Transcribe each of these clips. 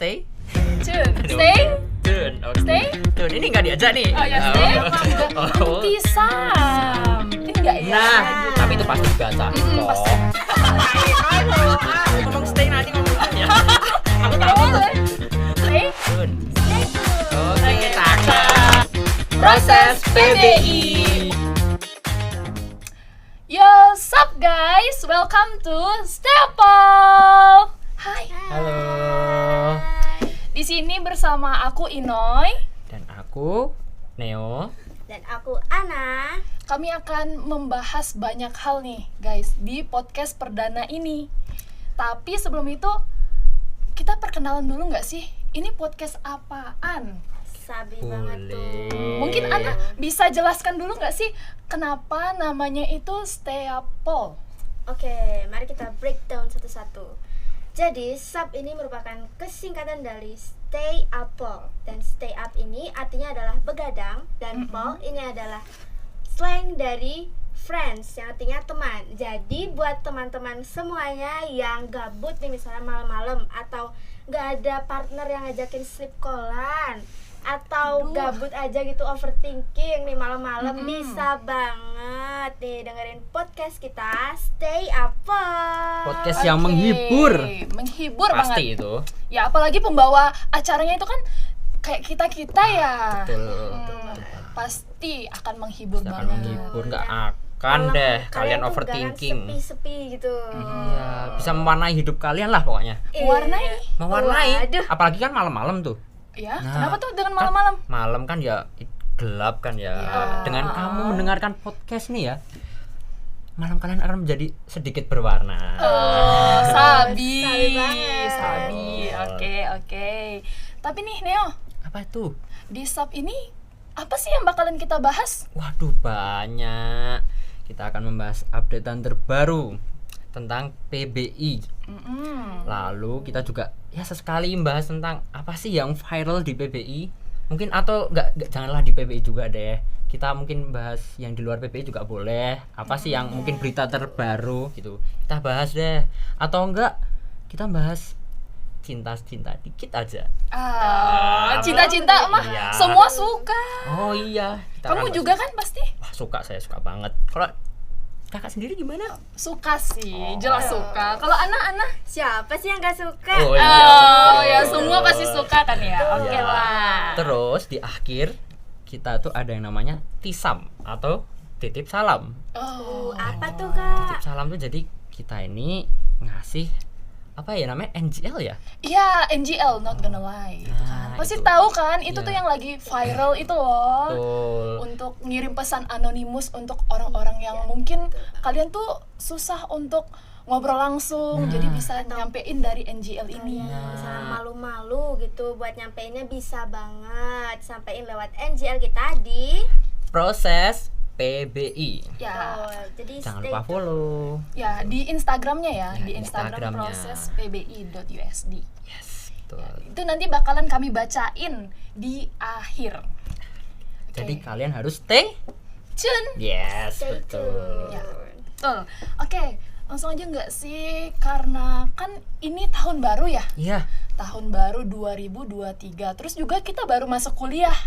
stay Tune. Okay. Stay Tune. Ini nggak diajak nih. Oh ya, stay. Tisam. Ini nggak ya? Nah, tapi itu pasti dibaca. Pasti. Ngomong stay nanti ngomong ya. Aku tahu. Stay. Tune. Oke, cakep. Proses PBI. Yo, sup guys, welcome to Stapel. Hai. Halo. Di sini bersama aku Inoy Dan aku Neo. Dan aku Ana. Kami akan membahas banyak hal nih guys di podcast perdana ini. Tapi sebelum itu kita perkenalan dulu nggak sih? Ini podcast apaan? Sabi banget tuh. Mungkin Ana bisa jelaskan dulu nggak sih kenapa namanya itu Stapel? Oke, mari kita breakdown satu-satu. Jadi, SUP ini merupakan kesingkatan dari Stay Apple. Dan stay up ini artinya adalah begadang. Dan Paul ini adalah slang dari friends, yang artinya teman. Jadi, buat teman-teman semuanya yang gabut nih, misalnya malam-malam, atau gak ada partner yang ngajakin sleep callan, atau gabut aja gitu, overthinking nih malam-malam, bisa banget nih dengerin podcast kita Stay Apple. Podcast yang menghibur. Menghibur Pasti banget. itu. Ya apalagi pembawa acaranya itu kan kayak kita-kita ya. Betul. Pasti akan menghibur Akan banget. menghibur, nggak akan deh kalian tuh overthinking. jangan sepi-sepi gitu. Iya, bisa mewarnai hidup kalian lah pokoknya. Mewarnai? Mewarnai. Waduh. Apalagi kan malam-malam tuh. Ya, Nah, kenapa tuh dengan malam-malam? Malam kan ya gelap kan ya. Dengan kamu mendengarkan podcast nih ya, malam kalian akan menjadi sedikit berwarna. Oh, sabi. Sabi banget. Sabi. Oke. Tapi nih Neo, Apa itu? di SUP ini apa sih yang bakalan kita bahas? Waduh, banyak. Kita akan membahas updatean terbaru tentang PBI. Lalu kita juga ya sesekali membahas tentang apa sih yang viral di PBI. Mungkin atau enggak janganlah di PBI juga deh. Kita mungkin bahas yang di luar PBI juga boleh. Apa sih yang mungkin berita terbaru gitu. Kita bahas deh. Atau enggak kita bahas cinta-cinta dikit aja. Cinta-cinta mah Iya. semua suka. Oh iya. Kita Kamu akan juga kan pasti Wah, saya suka banget. Kalau kakak sendiri gimana? suka sih, jelas suka. Kalau Ana Siapa sih yang gak suka? Oh iya. betul. ya semua pasti suka kan ya. Oke Iya. lah. Terus di akhir kita tuh ada yang namanya tisam atau titip salam. Apa tuh kak? Titip salam tuh jadi kita ini ngasih apa ya namanya NGL ya? Iya, NGL, not gonna lie. Itu kan. Pasti itu. tahu kan, itu Iya. tuh yang lagi viral itu loh. Betul. Untuk ngirim pesan anonimus untuk orang-orang yang mungkin kalian tuh susah untuk ngobrol langsung, jadi bisa nyampein dari NGL ini. Misalnya malu-malu gitu, buat nyampeinnya bisa banget. Sampein lewat NGL kita di Proses PBI. Ya, jadi Jangan stay lupa tune. follow. ya di Instagramnya ya, Ya, di Instagram Instagramnya. proses pbi.usd. Yes, betul. Itu nanti bakalan kami bacain di akhir. Jadi kalian harus stay Cun. Yes, Stay betul. tune. Ya, betul. Oke, langsung aja nggak sih? Karena kan ini tahun baru ya. Iya. Tahun baru 2023. Terus juga kita baru masuk kuliah.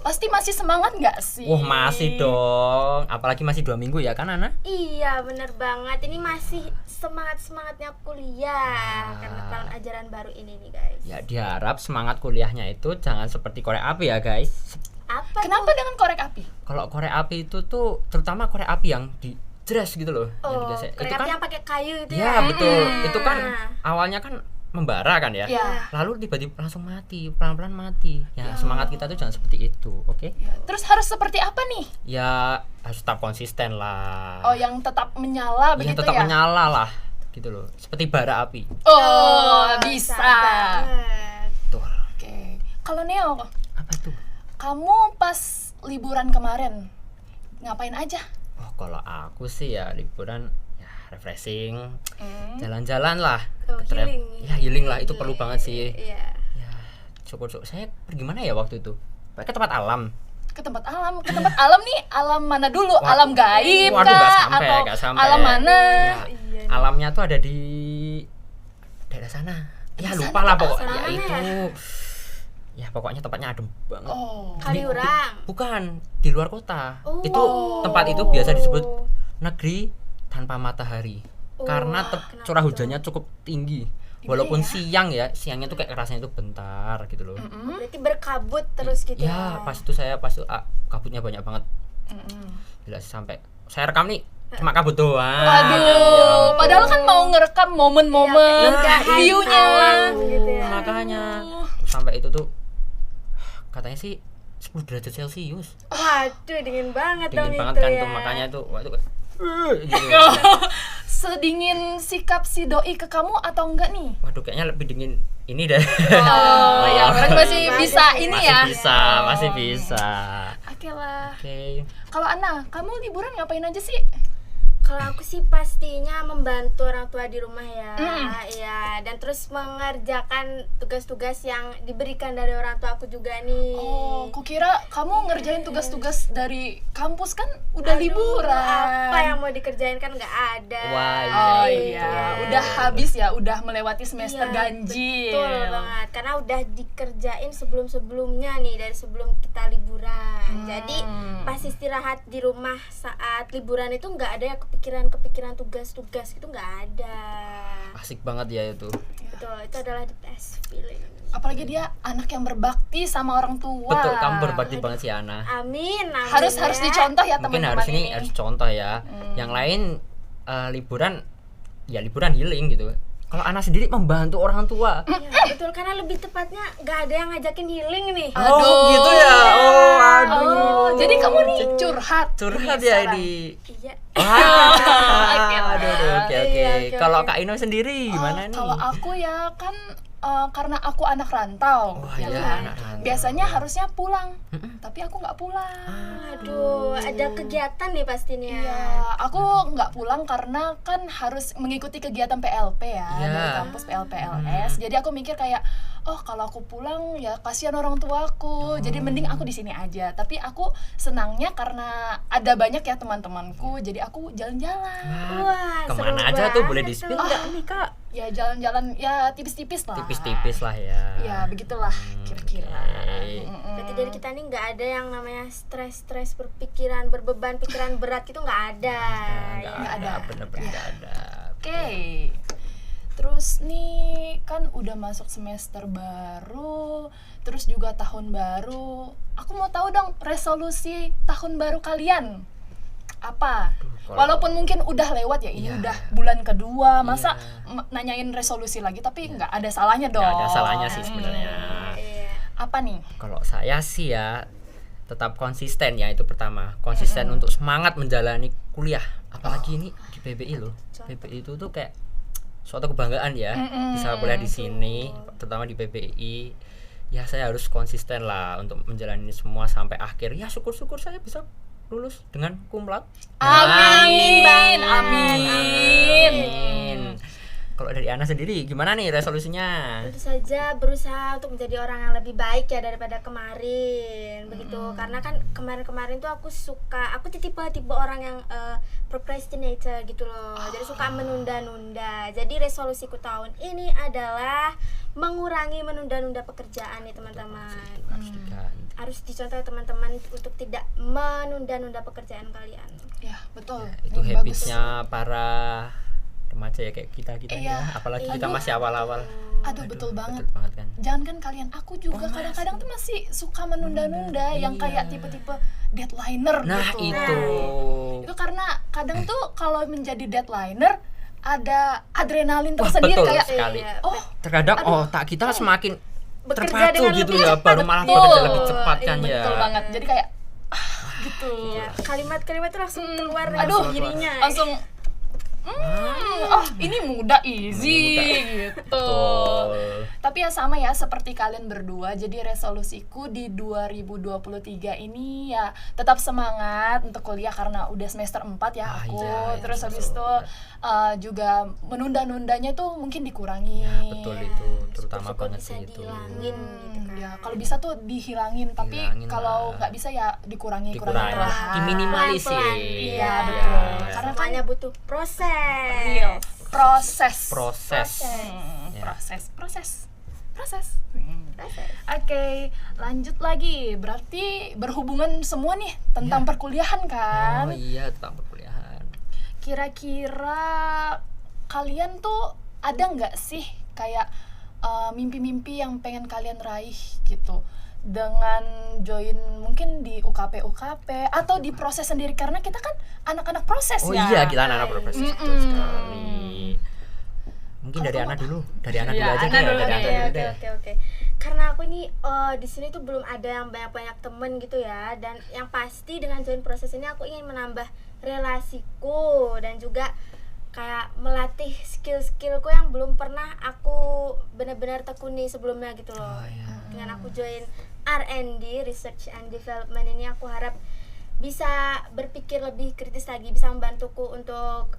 Pasti masih semangat nggak sih? Wah, masih dong. Apalagi masih 2 minggu ya kan, Ana? Iya bener banget, ini masih semangat-semangatnya kuliah karena tahun ajaran baru ini nih guys. Ya diharap semangat kuliahnya itu jangan seperti korek api ya guys. Apa Kenapa dengan korek api? Kalau korek api itu tuh terutama korek api yang di jeres gitu loh, yang Oh, digesek. korek Itu api kan yang pakai kayu itu ya ya? betul. Itu kan awalnya kan membara kan ya. Ya. Lalu tiba-tiba langsung mati, pelan-pelan mati. Ya, semangat kita tuh jangan seperti itu, oke? Terus harus seperti apa nih? Ya harus tetap konsisten lah. Oh, yang tetap menyala Yang begitu tetap ya? menyala lah gitu loh. Seperti bara api. Oh, bisa. banget. Tuh. Oke. Kalau Neo, Apa tuh? kamu pas liburan kemarin ngapain aja? Oh, kalau aku sih ya liburan ya refreshing, jalan-jalan lah. Oh, Ke trap. healing. Ya healing lah, itu perlu banget sih. Iya. Ya syukur-syukur. Saya pergi mana ya waktu itu? Ke tempat alam. Ke tempat alam nih, alam mana dulu? Alam gaib Waduh, kah? nggak Atau sampai. alam mana? Ya, alamnya tuh ada di daerah sana. Ya Di lupa sana lah tuh pokoknya sana itu. ya? Ya pokoknya tempatnya adem banget. Oh. Kaliurang. Bukan, di luar kota. Oh. Itu tempat itu biasa disebut negeri tanpa matahari. Karena kenapa curah tuh? hujannya cukup tinggi. Di Walaupun mana ya? siangnya tuh kayak rasanya itu bentar gitu loh. Berarti berkabut terus gitu Ya, pas itu kabutnya banyak banget. Gila sampai saya rekam nih cuma kabut doang. Aduh, padahal kan mau ngerekam momen-momen Iya, view-nya. gitu ya. Makanya sampai itu tuh katanya sih 10 derajat Celcius. Waduh, dingin banget dong Dingin banget itu kan ya. tuh, makanya tuh wah itu kayak gitu. Sedingin sikap si doi ke kamu atau enggak nih? Waduh, kayaknya lebih dingin ini deh. Oh, ya berarti masih Masih bisa sih. ini Masih ya. bisa, masih bisa. Oke lah. Oke. Kalau Ana, kamu liburan ngapain aja sih? Kalau aku sih pastinya membantu orang tua di rumah ya, ya, dan terus mengerjakan tugas-tugas yang diberikan dari orang tua aku juga nih. Oh, kukira kamu ngerjain tugas-tugas dari kampus kan udah Aduh, liburan. apa yang mau dikerjain kan nggak ada. Wah, Oh iya. iya, udah habis ya, udah melewati semester Iya, ganjil. Betul banget, karena udah dikerjain sebelum-sebelumnya nih dari sebelum kita liburan. Jadi pas istirahat di rumah saat liburan itu nggak ada ya kepikiran tugas-tugas itu nggak ada. Asik banget ya itu. Betul, itu adalah the best feeling. Apalagi dia anak yang berbakti sama orang tua. Betul, kamu berbakti banget sih Ana. Amin, amin Harus ya. dicontoh ya Mungkin teman-teman harus ini. harus contoh ya. Yang lain liburan ya liburan healing gitu. Kalau Ana sendiri membantu orang tua. Iya, betul, karena lebih tepatnya nggak ada yang ngajakin healing nih. Oh, gitu ya. Oh, aduh. Oh, jadi kamu nih curhat. Curhat nih ya sekarang. ini. Iya. Wah, Oke lah. aduh, oke oke. Iya, oke, Kalau oke. Kak Ino sendiri gimana nih? Kalau aku ya kan karena aku anak rantau, Wah, ya iya, kan? anak rantau. Biasanya harusnya pulang, tapi aku nggak pulang. Aduh, ada kegiatan nih pastinya. Iya, aku nggak pulang karena kan harus mengikuti kegiatan PLP ya Iya. dari kampus PLPLS. Jadi aku mikir kayak, oh kalau aku pulang ya kasihan orang tuaku. Jadi mending aku di sini aja. Tapi aku senangnya karena ada banyak ya teman-temanku. Jadi aku jalan-jalan. Wah, seru Kemana aja tuh boleh banget di-spill tuh. nggak nih Kak? Ya jalan-jalan ya tipis-tipis lah. Tipis-tipis lah ya. Ya begitulah kira-kira. Oke. Berarti dari kita nih nggak ada yang namanya stres berpikiran, berbeban pikiran berat gitu nggak ada. Nggak ada, bener-bener nggak ada. Oke. Terus nih kan udah masuk semester baru, terus juga tahun baru. Aku mau tahu dong resolusi tahun baru kalian apa? kalau- Walaupun mungkin udah lewat ya, ini Iya. udah bulan kedua, masa Iya. nanyain resolusi lagi, tapi nggak ada salahnya dong. Nggak ada salahnya sih sebenarnya. Iya. Apa nih? Kalau saya sih ya tetap konsisten ya, itu pertama. Konsisten untuk semangat menjalani kuliah. Apalagi ini di PBI loh. PBI itu tuh kayak suatu kebanggaan ya, bisa kuliah di sini, terutama di PBI. Ya saya harus konsisten lah untuk menjalani semua sampai akhir. Ya syukur-syukur saya bisa lulus dengan cum laude. Amin, Amin. amin. Kalau dari Ana sendiri gimana nih resolusinya? Tentu saja berusaha untuk menjadi orang yang lebih baik ya daripada kemarin begitu, karena kan kemarin-kemarin tuh aku tipe orang yang procrastinator gitu loh, jadi suka menunda-nunda. Jadi resolusiku tahun ini adalah mengurangi menunda-nunda pekerjaan nih teman-teman. Harus dicontoh teman-teman untuk tidak menunda-nunda pekerjaan kalian. Ya, betul. Itu Ini habitsnya para remaja ya kayak kita Iya. ya, apalagi kita Aduh. masih awal-awal. Aduh, betul banget. Betul banget kan. Jangan kan kalian, aku juga Oh, kadang-kadang tuh masih suka menunda-nunda yang kayak tipe-tipe deadlineer Nah gitu. itu. Itu karena kadang tuh kalau menjadi deadlineer ada adrenalin tersendiri betul kayak sekali. Iya, oh Terkadang otak kita semakin Bekerja terpacu dengan gitu lebih ya, cepat, baru malah betul. bekerja lebih cepat kan ya. betul banget. Jadi kayak gitu. Iya, kalimat-kalimat itu langsung keluar dengan Aduh, sendirinya. langsung ini mudah easy gitu. Betul. Tapi ya sama ya seperti kalian berdua. Jadi resolusiku di 2023 ini ya tetap semangat untuk kuliah karena udah semester 4 ya Ah, aku. iya, Terus semester habis itu juga menunda-nundanya tuh mungkin dikurangi. Ya, betul itu, terutama Syukur-syukur banget bisa sih itu. dihilangin gitu kan. Ya, kalau bisa tuh dihilangin, tapi Dihilangin kalau lah. nggak bisa ya dikurangi Dikurangi, perlahan. diminimalisir. Pelan-pelan. Iya, Iya, betul. iya. Karena kan Semuanya butuh proses. real proses. Proses. Hmm, Ya. Proses. Proses. Oke, lanjut lagi. Berarti berhubungan semua nih tentang perkuliahan kan? Oh iya, tentang perkuliahan. Kira-kira kalian tuh ada nggak sih kayak mimpi-mimpi yang pengen kalian raih gitu dengan join mungkin di UKP atau di proses sendiri, karena kita kan anak-anak proses Oh ya. iya, kita anak-anak proses betul sekali. Mungkin dari Ana dulu aja Ana deh. dulu Dari deh. Ana dulu deh. Oke. Karena aku ini di sini tuh belum ada yang banyak temen gitu ya, dan yang pasti dengan join proses ini aku ingin menambah relasiku dan juga kayak melatih skill-skillku yang belum pernah aku benar-benar tekuni sebelumnya gitu loh. Dengan aku join R&D, Research and Development ini, aku harap bisa berpikir lebih kritis lagi, bisa membantuku untuk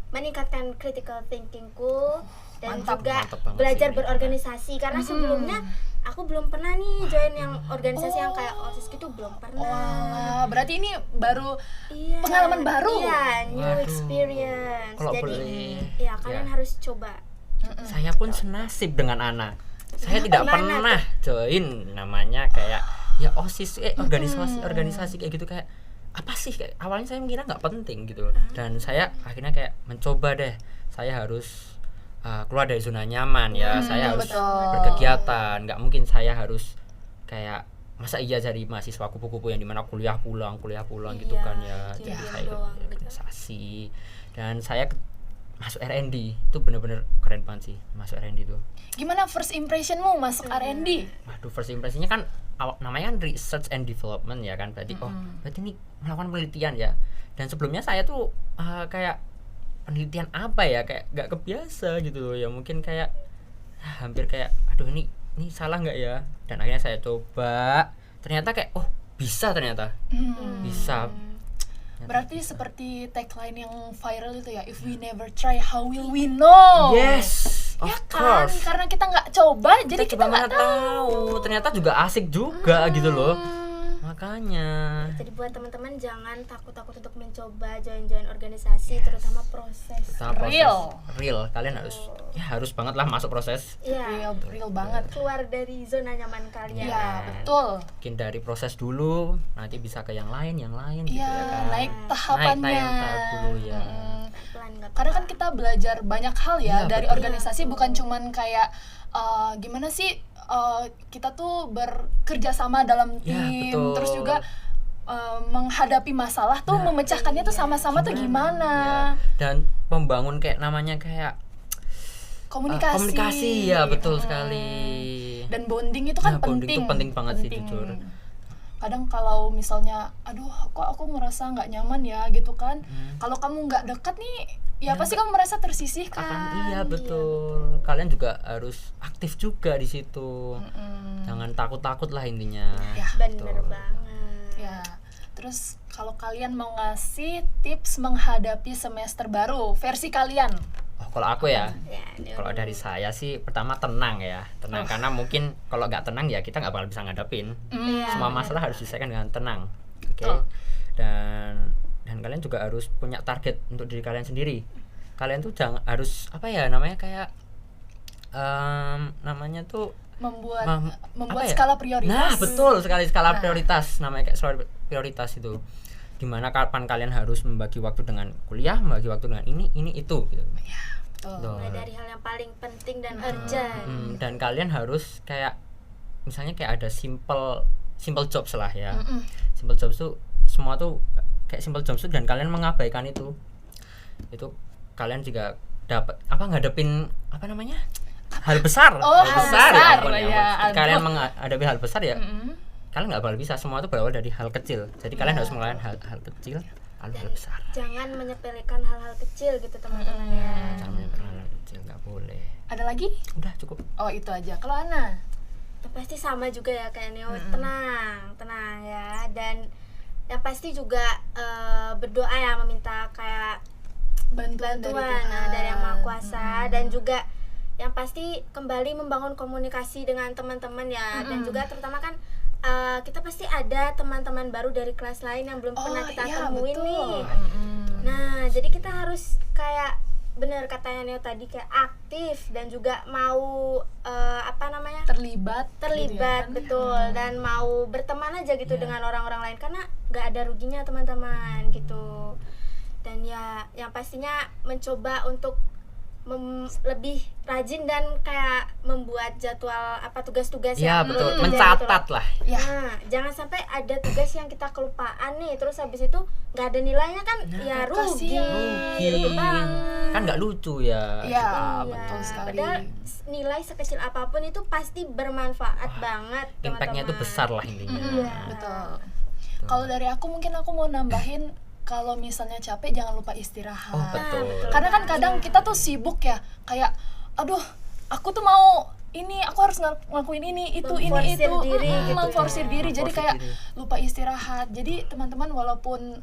meningkatkan critical thinkingku dan Mantap juga banget belajar sih ini, berorganisasi karena sebelumnya aku belum pernah nih join yang organisasi yang kayak OSIS gitu, belum pernah. Wah, berarti ini baru Iya, pengalaman baru. Iya, new Waduh. experience. Kalau Jadi boleh, ya kalian ya. harus coba. Saya pun senasib dengan Ana. Saya tidak Gimana pernah join namanya kayak ya OSIS organisasi kayak gitu, kayak apa sih, kayak awalnya saya mengira nggak penting gitu. Dan saya akhirnya kayak mencoba deh. Saya harus keluar dari zona nyaman ya. Saya harus betul. berkegiatan. Nggak mungkin saya harus kayak masa iya jadi mahasiswa kupu-kupu yang dimana kuliah pulang gitu Iya, kan ya. diam Jadi saya doang ikut gitu. organisasi dan saya masuk R&D itu bener-bener keren banget sih masuk R&D tuh. Gimana first impressionmu masuk R&D? Waduh, first impressionnya kan namanya kan research and development ya kan, berarti berarti ini melakukan penelitian ya. Dan sebelumnya saya tuh kayak penelitian apa ya, kayak nggak kebiasa gitu loh ya, mungkin kayak hampir kayak aduh ini salah nggak ya. Dan akhirnya saya coba, ternyata kayak oh bisa, ternyata bisa. Berarti seperti tagline yang viral itu ya, if we never try how will we know? Yes, of Ya kan, course. karena kita nggak coba, jadi kita coba nggak mana tahu. Ternyata juga asik juga gitu loh. Makanya. Jadi buat teman-teman jangan takut-takut untuk mencoba join organisasi, terutama proses. Sama proses Real. real. Kalian harus banget lah masuk proses. Iya, Real banget. keluar dari zona nyaman kalian. Iya, betul. Mungkin dari proses dulu, nanti bisa ke yang lain gitu Iya, ya kan. naik tahapannya. Naik tahap dulu ya. Pelan nggak Karena apa-apa. kan kita belajar banyak hal ya Iya, dari betul. organisasi, bukan cuman kayak gimana sih kita tuh bekerja sama dalam Ya, tim, betul. terus juga menghadapi masalah tuh memecahkannya tuh sama-sama tuh gimana. Ya. Dan membangun kayak namanya kayak komunikasi ya, betul sekali. Dan bonding itu kan Nah, bonding penting. itu penting banget sih, jujur. Kadang kalau misalnya, aduh kok aku ngerasa nggak nyaman ya gitu kan. Kalau kamu nggak dekat nih, ya pasti kamu merasa tersisihkan. Iya betul. Kalian juga harus aktif juga di situ. Jangan takut-takut lah intinya. Ya, Bener banget. Ya, terus kalau kalian mau ngasih tips menghadapi semester baru versi kalian, Oh, kalau aku ya, Ya, ini kalau dari saya sih pertama tenang ya, tenang karena mungkin kalau nggak tenang ya kita nggak bakal bisa ngadapin. Semua masalah harus diselesaikan dengan tenang, oke? Dan kalian juga harus punya target untuk diri kalian sendiri. Kalian tuh jangan harus apa ya namanya kayak namanya tuh membuat apa ya? skala prioritas. Nah betul sekali, skala prioritas, namanya kayak skala prioritas itu. Dimana kapan kalian harus membagi waktu dengan kuliah, membagi waktu dengan ini itu gitu. Betul. Tuh. mulai dari hal yang paling penting dan urgent. Dan kalian harus kayak misalnya kayak ada simple jobs lah ya. Simple jobs tuh semua tuh kayak simple jobs tuh, dan kalian mengabaikan itu kalian juga dapat ngadepin apa namanya hal besar. Oh, hal hal besar, besar, ya ampun, ya ya, ampun. aduh. Kalian menghadapi hal besar ya. Kalian nggak bakal bisa, semua itu berawal dari hal kecil. Jadi kalian harus melakukan hal kecil lalu hal besar. Jangan menyepelekan hal-hal kecil gitu teman-teman ya. Jangan menyepelekan hal kecil, nggak boleh. Ada lagi? Udah cukup. Oh, itu aja. Kalau Ana? Yang pasti sama juga ya kayak Neo, tenang ya, dan yang pasti juga berdoa ya, meminta kayak Bantuan bantuan dari Yang Maha Kuasa, dan juga yang pasti kembali membangun komunikasi dengan teman-teman ya, dan juga terutama kan kita pasti ada teman-teman baru dari kelas lain yang belum pernah kita temuin nih. Nah, jadi kita harus kayak bener katanya Neo tadi, kayak aktif dan juga mau terlibat terlibat gitu ya kan? betul, dan mau berteman aja gitu dengan orang-orang lain, karena nggak ada ruginya teman-teman gitu. Dan ya yang pastinya mencoba untuk lebih rajin dan kayak membuat jadwal tugas-tugas Ya yang betul, penting mencatat gitu. lah. Ya. Nah, jangan sampai ada tugas yang kita kelupaan nih, terus habis itu nggak ada nilainya kan, ya rugi. Rugi. Kan nggak lucu ya. Ya, Iya, betul sekali. Padahal nilai sekecil apapun itu pasti bermanfaat banget. Impact-nya itu teman-teman. besar lah intinya. Iya. Betul. Kalau dari aku mungkin aku mau nambahin, kalau misalnya capek jangan lupa istirahat. Oh betul. Karena kan kadang kita tuh sibuk ya, kayak aduh, aku tuh mau ini, aku harus ngelakuin ini, itu, Memforsir diri gitu ya. memforsir diri, jadi Memforsir kayak diri. lupa istirahat. Jadi teman-teman walaupun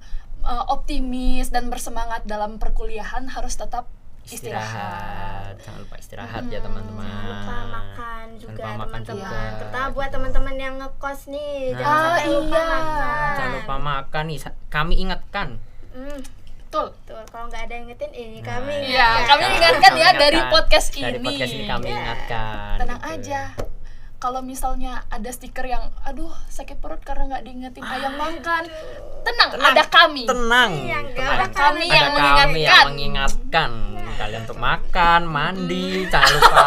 optimis dan bersemangat dalam perkuliahan harus tetap istirahat. Jangan lupa istirahat ya teman-teman. Jangan lupa makan juga lupa makan teman-teman. juga. Terutama buat teman-teman yang ngekos nih, Nah. jangan sampai lupa iya. makan. Jangan lupa makan nih, kami ingatkan. Betul. Tuh, kalau nggak ada yang ingetin ini Nah, kami Iya, ingatkan. kami ingatkan ya Kami dari ingatkan. podcast Dari ini. podcast ini kami Iya. ingatkan. Tenang gitu. aja. Kalau misalnya ada stiker yang aduh sakit perut karena nggak diingetin ayam makan, tenang, ada kami. Tenang. Iya, nggak tenang. ada kami yang Ada kami yang mengingatkan. mengingatkan kalian untuk makan, mandi, jangan lupa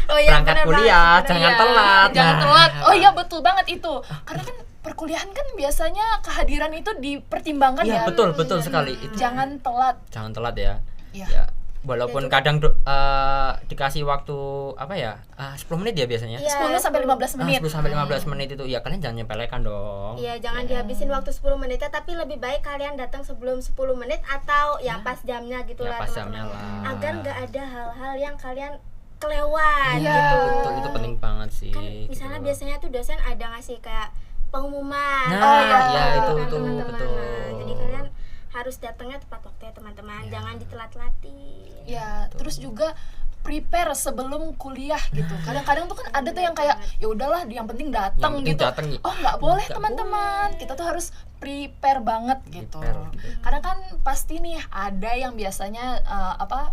Oh iya, berangkat bener kuliah, banget, jangan Iya, telat. Jangan Nah. telat. Oh iya betul banget itu. Karena kan perkuliahan kan biasanya kehadiran itu dipertimbangkan Iya, ya. betul sekali. Itu Jangan telat. jangan telat ya. Iya. Ya, walaupun kadang dikasih waktu 10 menit ya biasanya. Iya, 10 sampai 15 menit. 10 sampai 15 menit itu ya kalian jangan nyepelekan dong. Iya, jangan dihabisin waktu 10 menitnya, tapi lebih baik kalian datang sebelum 10 menit atau ya pas jamnya gitu Ya, lah pas teman-teman. jamnya lah. Agar nggak ada hal-hal yang kalian kelewat Iya, gitu. Betul, itu penting banget sih. Kan gitu misalnya loh. biasanya tuh dosen ada ngasih kayak pengumuman. Nah, iya, itu kan, tuh, teman-teman. betul. Nah, jadi kalian harus datangnya tepat waktu ya teman-teman. Jangan ditelat-telatin. Ya, terus juga prepare sebelum kuliah gitu. Kadang-kadang tuh kan ada tuh yang kayak ya udahlah, yang penting datang Yang penting gitu. datang nih. Oh, nggak boleh Nggak teman-teman. Kita tuh harus prepare banget gitu. Prepare, gitu. Karena kan pasti nih ada yang biasanya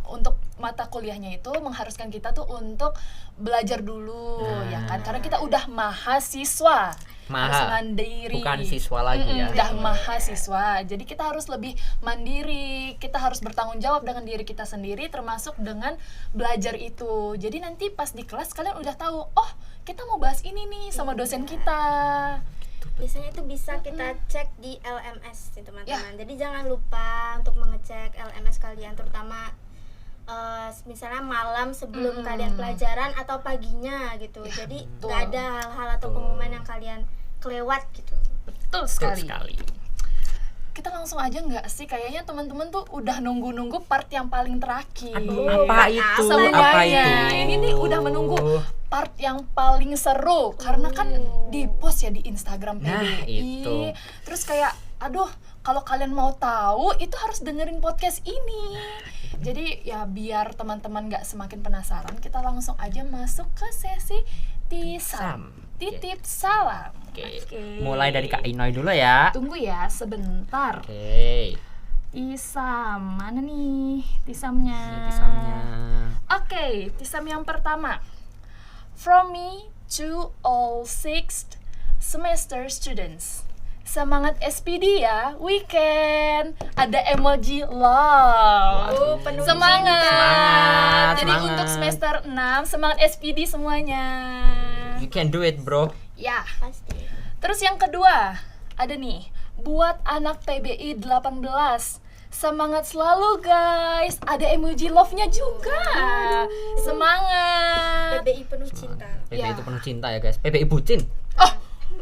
untuk mata kuliahnya itu mengharuskan kita tuh untuk belajar dulu ya kan. Karena kita udah mahasiswa. Harus mandiri. Bukan siswa lagi ya. Udah mahasiswa. Jadi kita harus lebih mandiri. Kita harus bertanggung jawab dengan diri kita sendiri, termasuk dengan belajar itu. Jadi nanti pas di kelas kalian udah tahu, oh kita mau bahas ini nih sama dosen kita. Biasanya itu bisa kita cek di LMS sih teman-teman. Ya. Jadi jangan lupa untuk mengecek LMS kalian, terutama misalnya malam sebelum kalian pelajaran atau paginya gitu. Jadi betul. nggak ada hal-hal atau pengumuman yang kalian kelewat gitu. Betul Betul sekali. sekali. Kita langsung aja nggak sih? Kayaknya teman-teman tuh udah nunggu-nunggu part yang paling terakhir. Apa itu? Semuanya. Apa itu? Ini nih udah menunggu part yang paling seru karena kan di post ya di Instagram Nah, PBI. itu. Terus kayak aduh, kalau kalian mau tahu itu harus dengerin podcast ini. Jadi ya biar teman-teman nggak semakin penasaran, kita langsung aja masuk ke sesi tisam. Titip salam. Oke. Oke. Mulai dari Kak Inoy dulu ya. Tunggu ya sebentar. Oke. Tisam, mana nih tisamnya? Tisamnya. Oke, tisam yang pertama. From me to all sixth semester students. Semangat SPD ya, weekend. Ada emoji love. Penuh Semangat. Jadi semangat. untuk semester 6, semangat SPD semuanya. You can do it, bro. Ya. pasti. Terus yang kedua, ada nih, buat anak PBI 18. Semangat selalu guys. Ada emoji love-nya juga. Semangat. PBI penuh cinta. PBI Ya. itu penuh cinta ya, guys. PBI bucin.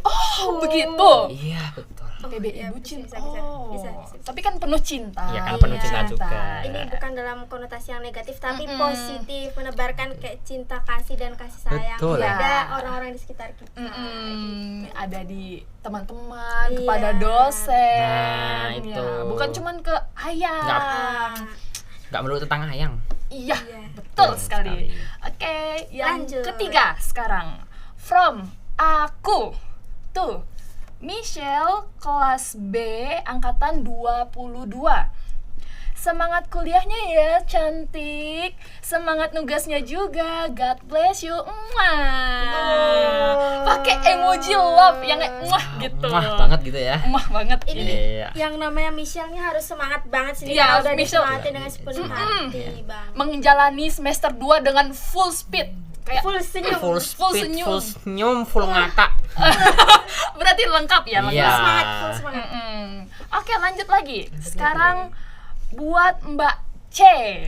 Oh, begitu. Iya, betul. PBI ya, bucin. bisa. Bisa. Tapi kan penuh cinta. Iya, kan penuh cinta juga. Ini bukan dalam konotasi yang negatif, tapi positif, menebarkan kayak cinta kasih dan kasih sayang Betul. kepada orang-orang di sekitar kita. Ada di teman-teman, Iya. kepada dosen. Nah, ya. itu. Bukan cuman ke ayah. Nggak melulu tentang ayang. Iya, Iya. betul Betul sekali. sekali. Oke, yang Lanjut. ketiga sekarang. From aku to Michelle kelas B angkatan 22. Semangat kuliahnya ya, cantik. Semangat nugasnya juga. God bless you. Pakai emoji love yang kayak gitu. Wah banget gitu ya. Emah banget Ini ini. Iya. yang namanya Michelle-nya harus semangat banget sih, Iya, karena udah Michelle. disemangatin dengan sepenuh hati bang. Menjalani semester 2 dengan full speed. Kayak Full senyum. Full Full speed, senyum. full senyum, full ngakak. berarti lengkap ya, lengkap. Iya. Semangat, full semangat. Oke, lanjut lagi. Sekarang buat Mbak C.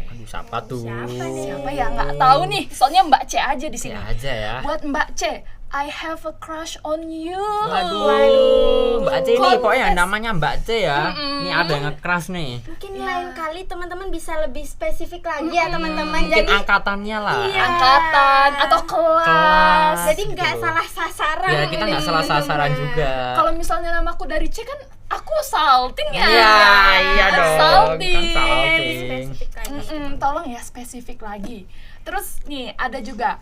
Aduh, siapa tuh? Siapa nih? Siapa ya? Nggak tahu nih. Soalnya Mbak C aja di sini. Ya aja ya. Buat Mbak C, I have a crush on you. Waduh, Mbak C nih Confess. pokoknya namanya Mbak C ya. Ini ada yang nge-crush nih. Mungkin lain kali teman-teman bisa lebih spesifik lagi ya teman-teman. Mungkin Jadi angkatannya lah. Iya. Angkatan atau kelas. jadi nggak gitu. salah sasaran. Ya kita nggak salah sasaran juga. Kalau misalnya namaku dari C kan aku salting ya. Iya dong. Salting. Kan salting. Spesifik lagi. Tolong ya spesifik lagi. Terus nih ada juga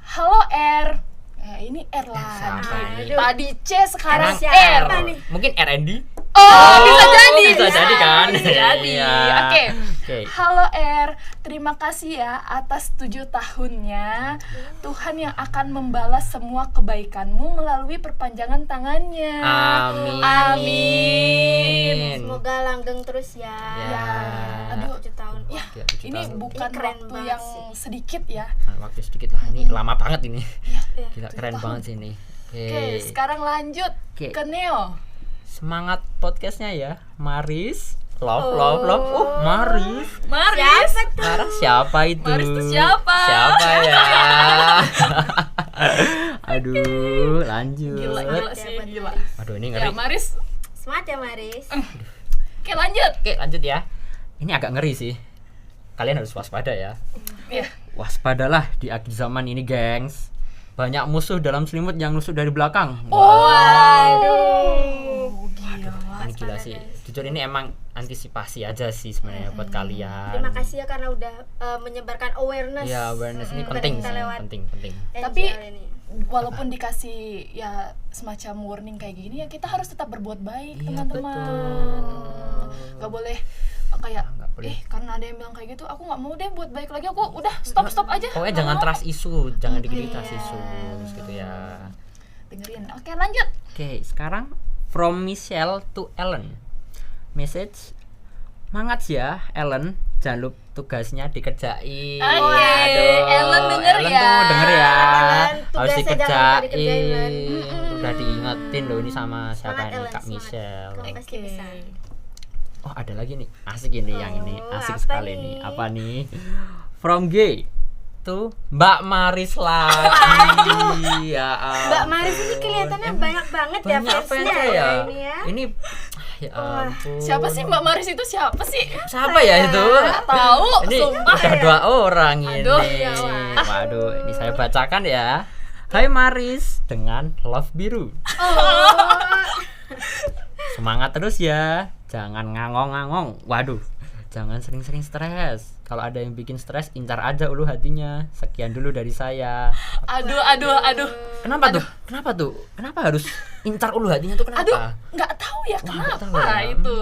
halo R. Ini R lah. Siapa ini? Tadi C sekarang Emang R. siapa nih? Mungkin R&D? Oh, bisa jadi. Bisa jadi kan? Bisa jadi. Iya. Oke. Oke. Halo R, terima kasih ya atas 7 tahunnya. Tuhan yang akan membalas semua kebaikanmu melalui perpanjangan tangannya. Amin. Amin. Semoga langgeng terus ya. Ya. Aduh. 7 tahun. Ya, Ya, 7 ini tahun. bukan Ini keren waktu banget yang sih. sedikit ya. Waktu sedikit lah, ini lama banget ini. Iya. Gila keren banget sih ini. Oke, sekarang lanjut Oke. ke Neo. Semangat podcastnya ya, Maris. Love. Maris. Maris. Siapa tuh? Maris siapa itu? Maris itu siapa? Siapa ya? Aduh, lanjut. Gila Semangat ya sih, buat gila. Maris. Aduh, ini Ya, ngeri. Maris. Semangat ya Maris. Oke, lanjut. Oke, lanjut ya. Ini agak ngeri sih. Kalian harus waspada ya. Ya. Waspadalah di akhir zaman ini, gengs. Banyak musuh dalam selimut yang nusuk dari belakang. Waduh, gila. Ini gila sih. Jujur ini emang antisipasi aja sih sebenarnya buat kalian. Terima kasih ya karena udah menyebarkan awareness. Ya, awareness ini Kepada penting kita sih, lewat penting. Tapi NGL ini. walaupun dikasih ya semacam warning kayak gini ya kita harus tetap berbuat baik, Iya, teman-teman. betul. Gak boleh kayak Nggak boleh. karena ada yang bilang kayak gitu aku nggak mau deh buat baik lagi, aku udah stop aja. Pokoknya Nggak jangan mau. trust isu, jangan dikit trust isu gitu ya. Dengerin. Oke, lanjut. Oke, sekarang from Michelle to Ellen. Message, semangat ya Ellen, jangan lupa tugasnya dikerjain. Oke, Aduh, Ellen denger ya. tuh denger ya. Ellen, Harus tugasnya jangan lupa dikerjain, dikerjain. Ellen. Udah diingetin loh ini sama siapa Semangat nih, Ellen, Kak semangat. Michelle. Kamu pasti bisa. Oh, ada lagi nih. Asik ini yang ini. Oh, Asik apa sekali nih? nih. Apa nih? From Gay to Mbak Maris lagi. Ya ampun. Mbak Maris ini kelihatannya banyak banget ya Banyak fansnya fansnya ya ya. ini ya. Ini ya ampun. Siapa sih Mbak Maris itu? Siapa sih? Siapa ya itu? Nggak tahu. Ini Sumpah. udah 2 orang ini. Aduh, ya, wah. Waduh, ini saya bacakan ya. Hai Maris dengan love biru. Semangat terus ya. Jangan ngangong-ngangong. Waduh. Jangan sering-sering stres. Kalau ada yang bikin stres, incar aja ulu hatinya. Sekian dulu dari saya. Aduh. Kenapa tuh? Kenapa harus incar ulu hatinya tuh kenapa? Aduh, nggak tahu ya nggak kenapa tahu ya. itu.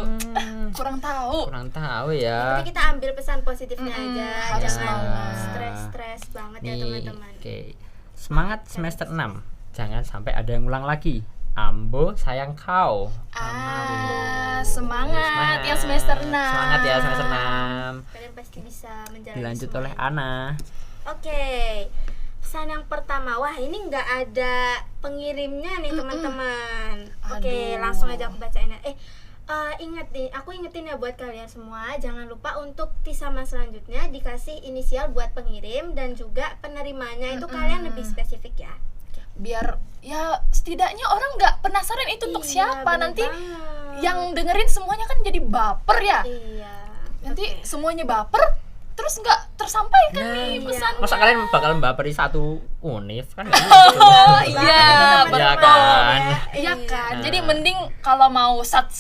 Kurang tahu. Kurang tahu ya. Jadi kita ambil pesan positifnya aja, harus jangan semangat. stres banget ya Nih, teman-teman. oke. Semangat semester 6. Jangan sampai ada yang ulang lagi. Ambo sayang kau. Semangat ya semester 6. Semangat ya semester 6. Kalian pasti bisa menjalani Dilanjut semua. oleh Ana. Oke, pesan yang pertama, wah ini nggak ada pengirimnya nih teman-teman. Oke, Aduh. langsung aja aku bacain ya. Ingat nih, aku ingetin ya buat kalian semua, jangan lupa untuk tisaman selanjutnya dikasih inisial buat pengirim dan juga penerimanya itu kalian lebih spesifik ya. Biar ya setidaknya orang nggak penasaran itu untuk Iya, siapa. bener Nanti banget. yang dengerin semuanya kan jadi baper ya. Iya. Nanti Oke. semuanya baper terus nggak tersampaikan nih iya. pesan. Masa kalian bakal baperi satu univ kan nggak gitu. Oh iya, Iya betul. kan? Iya kan. Nah. Jadi mending kalau mau sat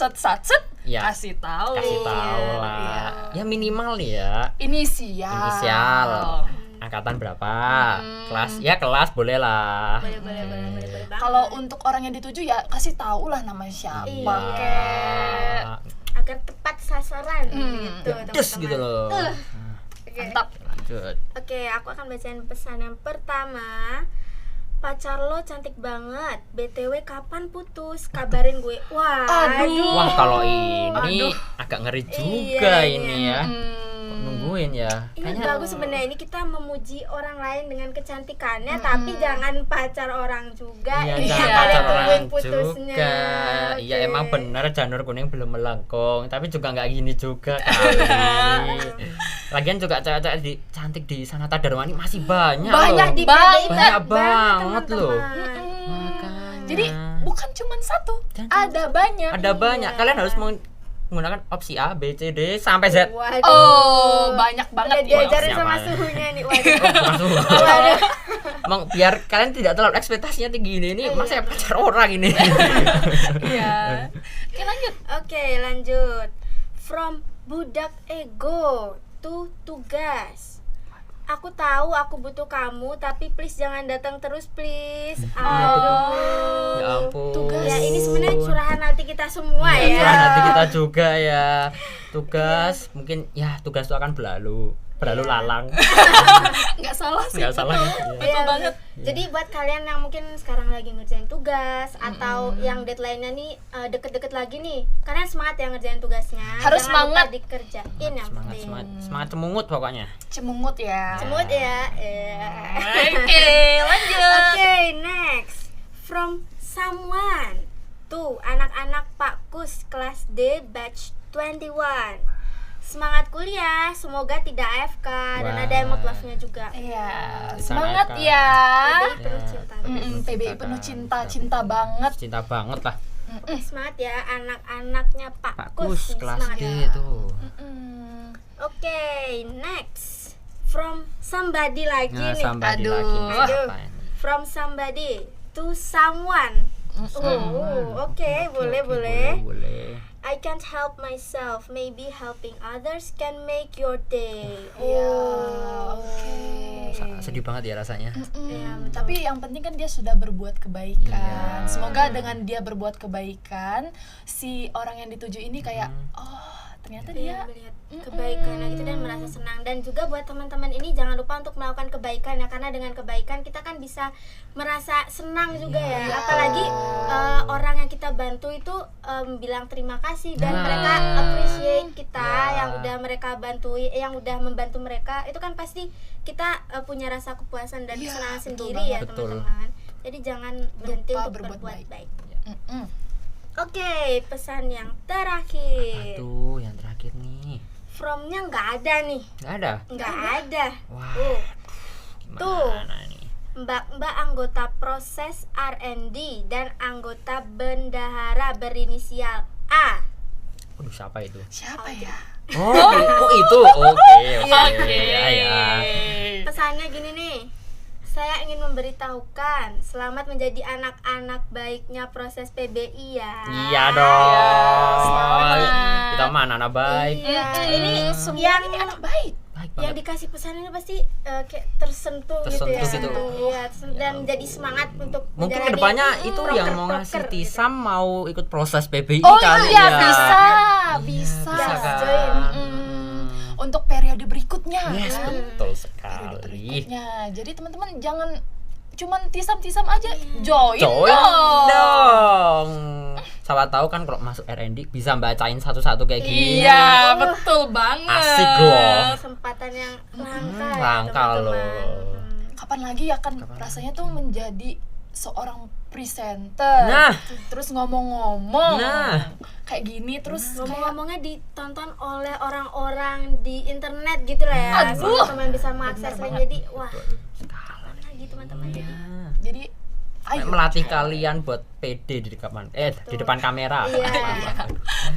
Iya. kasih tahu. Kasih tahu Iya. lah. Ya minimal nih ya. Inisial. Inisial. Angkatan berapa? Kelas boleh lah. Boleh banget. Kalau untuk orang yang dituju ya kasih tahu lah nama siapa Iya. kek. agar tepat sasaran gitu Des teman-teman. gitu loh. Oke. Mantap. Lanjut. Oke, aku akan bacain pesan yang pertama. Pacar lo cantik banget. BTW kapan putus? Kabarin gue. Wah, Aduh. Wah, kalau ini Aduh. agak ngeri juga Iya, ini ya. Kok nungguin ya? Ini Kayaknya bagus sebenarnya, ini kita memuji orang lain dengan kecantikannya, tapi jangan pacar orang juga. iya, Ini jangan yang pacar kalian orang tungguin putusnya. juga. Iya, Oke. emang benar janur kuning belum melengkung, tapi juga nggak gini juga kali. Lagian juga cewek-cewek cantik di Sanata Darmani masih banyak Banyak loh. di Banyak PDI, banget loh. teman-teman. Makanya. Jadi bukan cuma satu, Jangan ada banyak. ada banyak. Kalian harus menggunakan opsi A, B, C, D sampai Z. Waduh. Oh, banyak Udah banget. diajarin Siapa sama ya? suhunya nih. Waduh. Langsung. Waduh. Emang biar kalian tidak terlalu ekspektasinya tinggi ini mas saya pacar orang ini. Iya. Oke, lanjut. Oke, lanjut. From budak ego to tugas. Aku tahu aku butuh kamu, tapi please jangan datang terus please. Aduh. Ya ampun. Tugas. Ya ini sebenarnya curahan hati kita semua ya. Curahan hati kita juga ya. Tugas mungkin ya tugas itu akan berlalu lalang. Nggak salah sih. Nggak salah. Betul Iya, banget. Jadi buat kalian yang mungkin sekarang lagi ngerjain tugas atau yang deadline-nya nih deket-deket lagi nih, kalian semangat ya ngerjain tugasnya. Harus Jangan lupa semangat. dikerjain yang Semangat, penting. semangat cemungut pokoknya. Cemungut ya. Semut ya. Oke, lanjut. Oke, next. From someone. Tuh, anak-anak Pak Kus kelas D batch 21. Semangat kuliah, semoga tidak AFK dan Wah. ada emot love-nya juga. Iya, Di sana semangat kan. ya. PBI penuh cinta. PBI penuh cinta banget. Cinta banget lah. Semangat ya anak-anaknya Pak Pak Kus. Kus nih, kelas semangat D ya. tuh. Oke, next. From somebody lagi Nah, nih. somebody Aduh. lagi. Aduh. Apa ini? From somebody to someone. Oke, boleh. Boleh. I can't help myself. Maybe helping others can make your day. Iya, oke. Sedih banget ya rasanya. Iya, betul. Tapi yang penting kan dia sudah berbuat kebaikan. Iya. Semoga dengan dia berbuat kebaikan, si orang yang dituju ini kayak, oh ternyata dia melihat kebaikannya gitu dan merasa senang. Dan juga buat teman-teman ini jangan lupa untuk melakukan kebaikan ya, karena dengan kebaikan kita kan bisa merasa senang juga ya. Apalagi orang yang kita bantu itu bilang terima kasih dan Nah. mereka appreciate kita Ya. yang udah mereka bantu, yang udah membantu mereka, itu kan pasti kita punya rasa kepuasan dan Iya, kesenangan betul sendiri ya banget. Betul. teman-teman. Jadi jangan berhenti Lupa untuk berbuat berbuat baik. baik. Mm-mm. Oke, pesan yang terakhir. Aduh, yang terakhir nih. From-nya nggak ada nih. Nggak ada. Nggak ada. Wah. Tuh, Gimana nih? mbak-mbak anggota proses R&D dan anggota bendahara berinisial A. Aduh, siapa itu? Siapa ya? Oh, itu. Oke. Ya, ya. Pesannya gini nih. Saya ingin memberitahukan selamat menjadi anak-anak baiknya proses PBI ya. Iya dong. selamat. Kita mah anak baik. Iya, ini Semua yang ini anak baik. Baik yang banget. dikasih pesan ini pasti kayak tersentuh gitu ya. Tersentuh gitu. Iya, dan jadi semangat untuk Mungkin menjalani kedepannya itu yang mau proker-proker ngasih gitu. Tisam mau ikut proses PBI Oh kali iya, ya. bisa. Bisa kan? join. Untuk periode berikutnya. Yes, kan? betul Periode sekali. berikutnya. Jadi teman-teman jangan cuman tisam-tisam aja, join Join dong. dong. Siapa tahu kan kalau masuk R&D bisa bacain satu-satu kayak gini. Iya, betul banget. Asik loh. Kesempatan yang langka, ya, langka teman-teman. loh. Kapan lagi ya kan rasanya tuh menjadi seorang presenter. Nah. Terus ngomong-ngomong. Nah. Kayak gini terus kayak Ngomong-ngomongnya ditonton oleh orang-orang di internet gitu lah ya. Aduh. Teman-teman bisa mengaksesnya, banget. jadi wah, kapan lagi teman-teman jadi. Nah. jadi ayo Melatih kalian buat PD di depan kamera. Iya.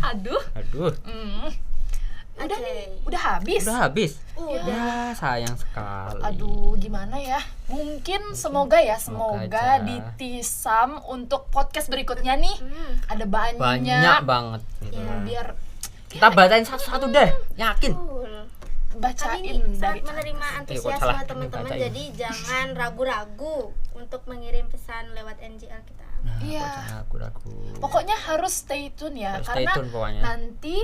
aduh. Aduh, Udah Oke. nih, udah habis. udah habis. Udah. Ya, sayang sekali. Aduh, gimana ya? Mungkin semoga semoga semoga aja. di Tisam untuk podcast berikutnya nih ada banyak, Banyak banget gitu. Iya. biar Kita bacain satu-satu deh, yakin. Betul. Kami bacain ini dari sangat menerima salah. antusiasme teman-teman, Bacain. jadi jangan ragu-ragu untuk mengirim pesan pesan lewat NGL kita. Nah, Iya. pokoknya ragu-ragu. Pokoknya harus stay tune ya, Harus stay karena tune pokoknya. nanti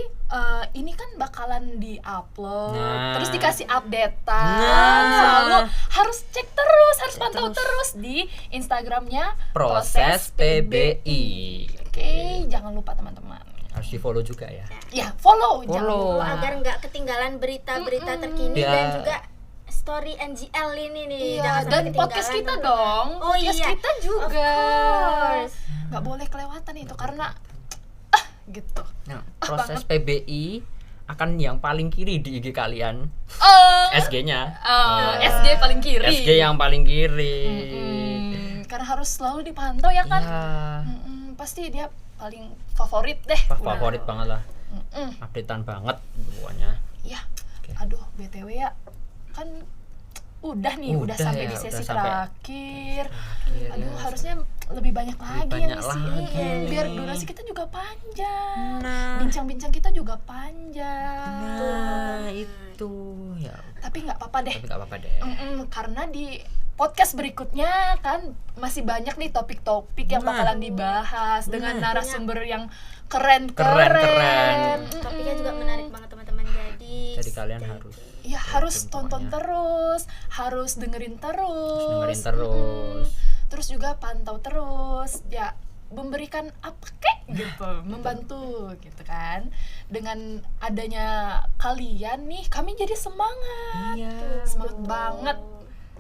ini kan bakalan di-upload, Nah. terus dikasih updatean, Nah. selalu harus cek terus, harus Cek pantau terus. terus di Instagramnya Proses PBI. Oke, jangan lupa teman-teman. Harus di follow juga ya. Ya, follow, jangan Follow. lupa. Agar nggak ketinggalan berita-berita terkini Biar- dan juga story NGL ini nih. Iya, Jangan sampai dan ketinggalan podcast kita tentunya. dong. Oh Podcast iya, kita of juga. course. Nggak boleh kelewatan itu karena gitu. Nah, proses PBI akan yang paling kiri di IG kalian. SG-nya. SG paling kiri. SG yang paling kiri. Karena harus selalu dipantau ya kan. Iya. Pasti dia paling favorit deh. Wah, favorit banget lah. Mm-mm. Updatean banget pokoknya. Ya, Oke. aduh BTW ya, kan udah nih, udah sampai ya, di sesi udah sampai terakhir. akhir, Aduh, ya. harusnya lebih banyak lagi banyak yang lagi. ngisiin, biar durasi kita juga panjang. Nah. Bincang-bincang kita juga panjang. Nah, itu ya. Tapi nggak apa-apa deh. Tapi nggak apa-apa deh. Karena di podcast berikutnya kan masih banyak nih topik-topik yang Nah. bakalan dibahas dengan Nah. narasumber yang keren. Keren. Topiknya juga menarik banget teman-teman. Jadi kalian stay harus tune. Ya harus Pokoknya. tonton terus, harus dengerin terus. dengerin terus. Terus juga pantau terus. Ya memberikan apa kek gitu, membantu gitu kan. Dengan adanya kalian nih, kami jadi semangat. Iya. Semangat banget.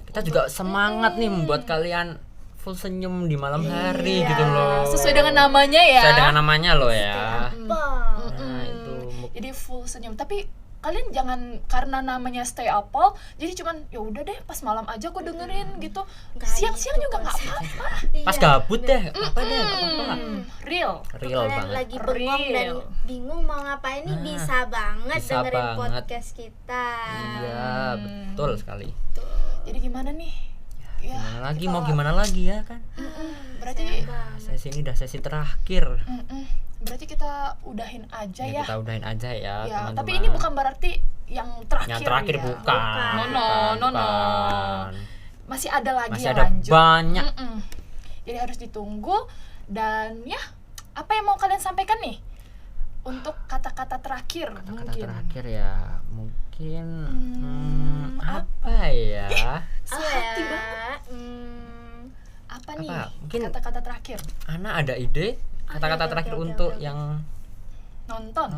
Kita juga semangat nih membuat kalian full senyum di malam hari gitu loh. Sesuai dengan namanya ya. Sesuai dengan namanya loh ya. Bang. Nah, itu Jadi full senyum. Tapi kalian jangan karena namanya Stay Apple jadi cuman ya udah deh pas malam aja aku dengerin gitu. Nggak Siang-siang gitu juga nggak konsepnya. apa-apa. pas Iya, gabut bener. deh, apa deh, nggak apa-apa. Real. Real Kalian banget. lagi bengong dan Real. bingung mau ngapain nih, Nah, bisa banget bisa dengerin banget. podcast kita. Iya, betul sekali. Jadi gimana nih? Ya, Gimana lagi, kita- mau gimana lagi ya kan? Berarti Sayang banget. Sesi ini udah sesi terakhir. berarti kita udahin aja Ya, ya. kita udahin aja ya, Ya, teman-teman. tapi ini bukan berarti yang terakhir. yang terakhir ya. bukan. No. Bukan. Masih ada lagi Masih yang ada lanjut. banyak. Jadi harus ditunggu dan ya, apa yang mau kalian sampaikan nih? Untuk kata-kata terakhir Kata mungkin. terakhir ya, mungkin apa ya? Sehati ya. banget. Apa nih? Apa? Mungkin Kata-kata terakhir. Ana ada ide kata-kata oke, terakhir oke, untuk oke. yang Nonton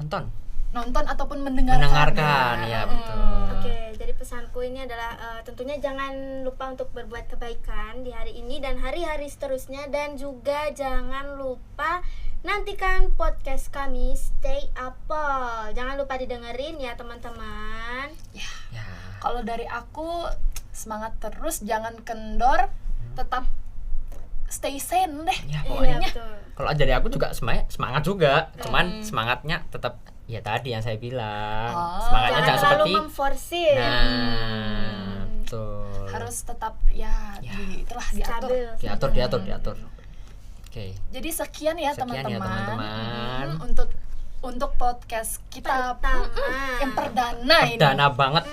nonton ataupun mendengarkan. mendengarkan ya betul. Oke, jadi pesanku ini adalah tentunya jangan lupa untuk berbuat kebaikan di hari ini dan hari-hari seterusnya, dan juga jangan lupa nantikan podcast kami Stay Apple. Jangan lupa didengerin ya teman-teman. Ya. Ya. Kalau dari aku semangat terus, jangan kendor, tetap stay sane deh. Ya, Iya, pokoknya betul. kalau dari aku juga semangat juga, cuman semangatnya tetap ya tadi yang saya bilang. Oh. Semangatnya Jangan jangan terlalu seperti memforsir. nah, betul. Harus tetap ya, itulah diatur. Stabil. Diatur. Oke. Jadi sekian ya Sekian ya, teman-teman. teman-teman. Untuk podcast kita Pertama. yang perdana ini. Perdana banget.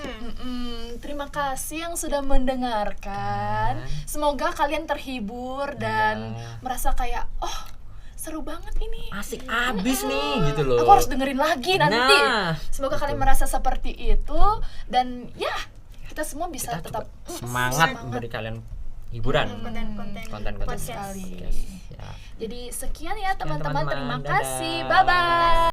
Terima kasih yang sudah mendengarkan. Semoga kalian terhibur dan merasa kayak seru banget ini. Asik abis nih gitu loh. Aku harus dengerin lagi nanti. Nah, Semoga betul. kalian merasa seperti itu dan ya kita semua bisa Kita tetap juga semangat memberi kalian hiburan. Konten-konten Konten-konten podcast. sekali. Ya. Jadi sekian ya teman-teman. Terima teman-teman. kasih. Dadah. Bye bye.